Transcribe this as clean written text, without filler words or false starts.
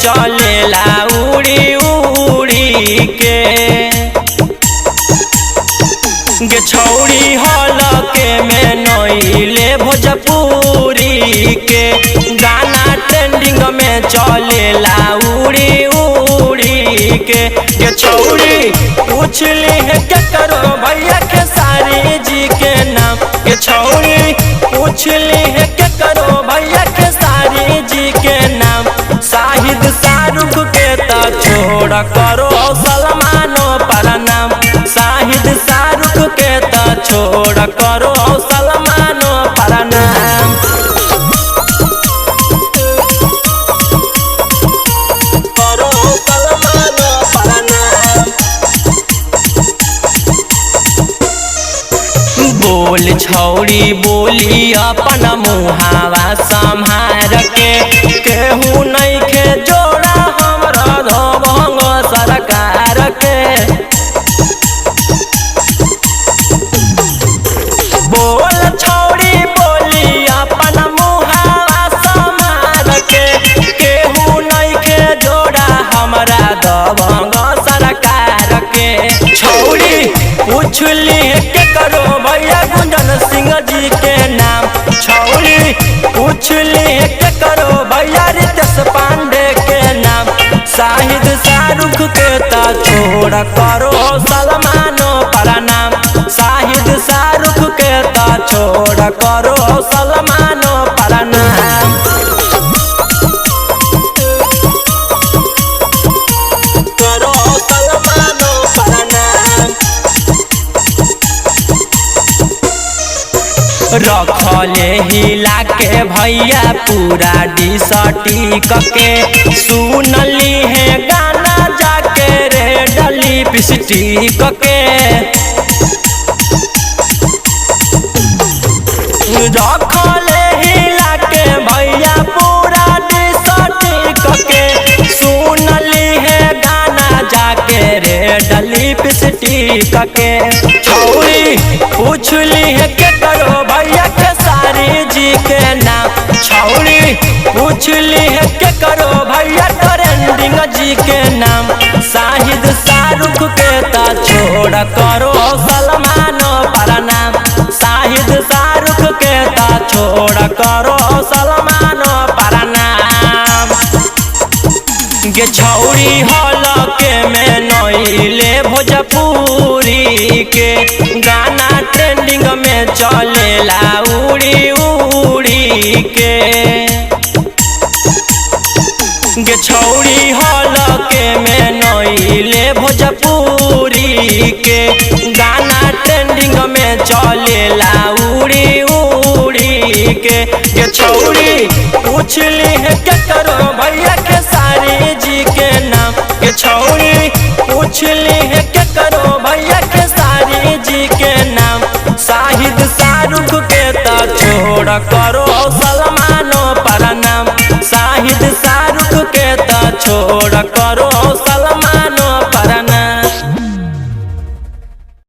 चलेला उड़ी उड़ी के गे छौड़ी हलके में नइले भोजपुरी के गाना ट्रेंडिंग में चलेला उड़ी उड़ी के गे छौड़ी पूछली है क्या करो भैया के सारी जी के नाम गे छौड़ी पूछली है क्या करो भैया के सारी जी के नाम शाहिद शाहरुख के ता छोड़ करो सलमानो पर नाम शाहिद शाहरुख के ता छोड़ करो सलमानो पर नाम करो सलमानो पर नाम बोल छौड़ी बोली अपन मुहावा संहार के केहू नहीं खे जोड़ा हमरा दबंग सरकार के बोल छौड़ी बोली अपन मुहावा संहार के केहू नहीं खे जोड़ा हमरा दबंग सरकार के छौड़ी पूछली के करो भैया गुंजन सिंह जी के नाम छौड़ी पूछली के करो भैया रितेश पांडे के नाम शाहिद शाहरुख के ता छोड़ करो सलमानो पर नाम शाहिद शाहरुख के ता छोड़ करो सलमानो पर नाम करो सलमानो पर नाम रखले हिला के भैया पूरा डिसटिक के सुनली है गाना जाके रेड लिपस्टिक के रखले हिला के भैया पूरा डिसटिक के सुनली है गाना जाके रेड लिपस्टिक के छौड़ी पूछली है के करो भैया के सारी जी के नाम छौड़ी पूछली है के करो भैया ट्रेंडिंग जी के नाम शाहिद शाहरुख के ता छोड़ करो सलमानो पर नाम शाहिद शाहरुख के ता छोड़ करो सलमानो पर नाम गे छौड़ी हलके में नइले भोजपुरी के गाना ट्रेंडिंग में चलेला उड़ी उड़ी के गे छौड़ी हलके में नइले भोजपुरी के गाना ट्रेंडिंग में चलेला उड़ी उड़ी के गे छौड़ी पूछली है क्या करो भैया के सारी जी के नाम गे छौड़ी पूछली है क्या करो भैया के सारी जी के नाम शाहिद शाहरुख के ता छोड़ करो सलमानो पर नाम शाहिद शाहरुख के ता छोड़ करो